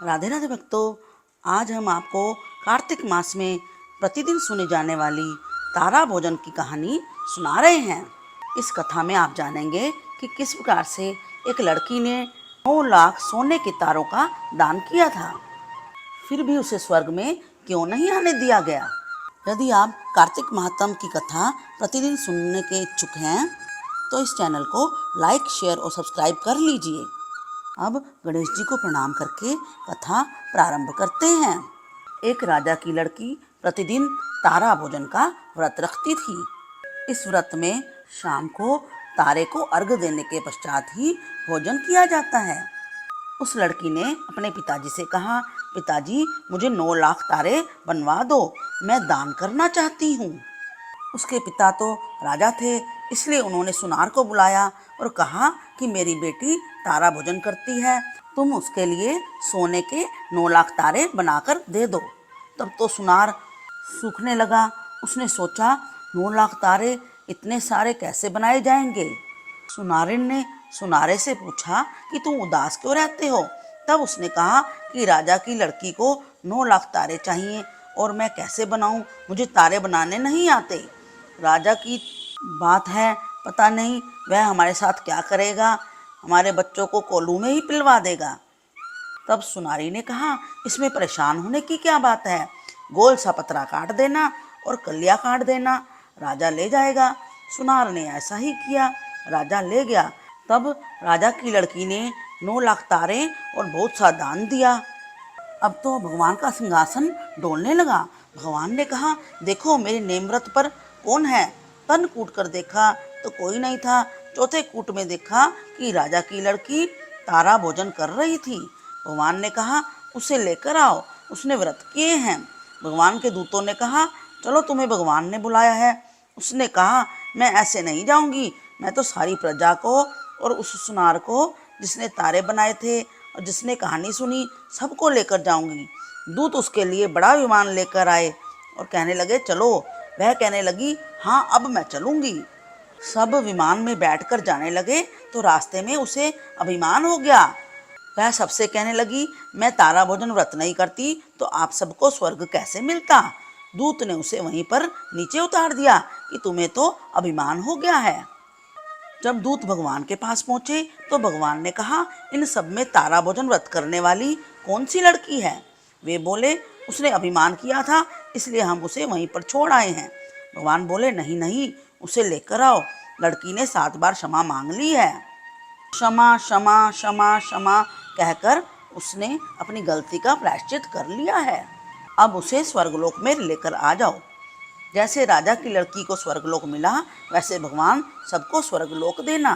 राधे राधे भक्तों, आज हम आपको कार्तिक मास में प्रतिदिन सुनी जाने वाली तारा भोजन की कहानी सुना रहे हैं। इस कथा में आप जानेंगे कि किस प्रकार से एक लड़की ने 9 लाख सोने के तारों का दान किया था, फिर भी उसे स्वर्ग में क्यों नहीं आने दिया गया। यदि आप कार्तिक महात्म की कथा प्रतिदिन सुनने के इच्छुक हैं तो इस चैनल को लाइक, शेयर और सब्सक्राइब कर लीजिए। अब गणेश जी को प्रणाम करके कथा प्रारंभ करते हैं। एक राजा की लड़की प्रतिदिन तारा भोजन का व्रत रखती थी। इस व्रत में शाम को तारे को अर्घ देने के पश्चात ही भोजन किया जाता है। उस लड़की ने अपने पिताजी से कहा, पिताजी मुझे 9 लाख तारे बनवा दो, मैं दान करना चाहती हूँ। उसके पिता तो राजा थे, इसलिए उन्होंने सुनार को बुलाया और कहा कि मेरी बेटी तारा भोजन करती है, तुम उसके लिए सोने के 9 लाख तारे बनाकर दे दो। तब तो सुनार सूखने लगा। उसने सोचा 9 लाख तारे इतने सारे कैसे बनाए जाएंगे। सुनारिन ने सुनारे से पूछा कि तुम उदास क्यों रहते हो। तब उसने कहा कि राजा की लड़की को 9 लाख तारे चाहिए और मैं कैसे बनाऊं, मुझे तारे बनाने नहीं आते। राजा की बात है, पता नहीं वह हमारे साथ क्या करेगा, हमारे बच्चों को कोल्हू में ही पिलवा देगा। तब सुनारी ने कहा, इसमें परेशान होने की क्या बात है, गोल सा पतरा काट देना और कलिया काट देना, राजा ले जाएगा। सुनार ने ऐसा ही किया, राजा ले गया। तब राजा की लड़की ने 9 लाख तारे और बहुत सा दान दिया। अब तो भगवान का सिंहासन डोलने लगा। भगवान ने कहा, देखो मेरे नेमव्रत पर कौन है। तन कूट कर देखा तो कोई नहीं था। चौथे कूट में देखा कि राजा की लड़की तारा भोजन कर रही थी। भगवान ने कहा, उसे लेकर आओ, उसने व्रत किए हैं। भगवान के दूतों ने कहा, चलो तुम्हें भगवान ने बुलाया है। उसने कहा, मैं ऐसे नहीं जाऊंगी, मैं तो सारी प्रजा को और उस सुनार को जिसने तारे बनाए थे और जिसने कहानी सुनी सबको लेकर जाऊंगी। दूत उसके लिए बड़ा विमान लेकर आए और कहने लगे चलो। वह कहने लगी, हाँ अब मैं चलूंगी। सब विमान में बैठकर जाने लगे तो रास्ते में उसे अभिमान हो गया। वह सबसे कहने लगी, मैं तारा भोजन व्रत नहीं करती तो आप सबको स्वर्ग कैसे मिलता। दूत ने उसे वहीं पर नीचे उतार दिया कि तुम्हें तो अभिमान हो गया है। जब दूत भगवान के पास पहुंचे तो भगवान ने कहा, इन सब में तारा भोजन व्रत करने वाली कौन सी लड़की है। वे बोले, उसने अभिमान किया था इसलिए हम उसे वहीं पर छोड़ आए हैं। भगवान बोले, नहीं नहीं, उसे लेकर आओ, लड़की ने 7 बार क्षमा मांग ली है। क्षमा क्षमा क्षमा क्षमा कहकर उसने अपनी गलती का प्रायश्चित कर लिया है। अब उसे स्वर्गलोक में लेकर आ जाओ। जैसे राजा की लड़की को स्वर्गलोक मिला, वैसे भगवान सबको स्वर्गलोक देना।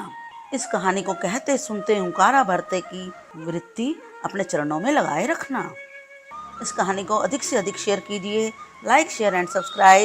इस कहानी को कहते सुनते हुंकारा भरते की वृत्ति अपने चरणों में लगाए रखना। इस कहानी को अधिक से अधिक शेयर कीजिए। Like, share and subscribe.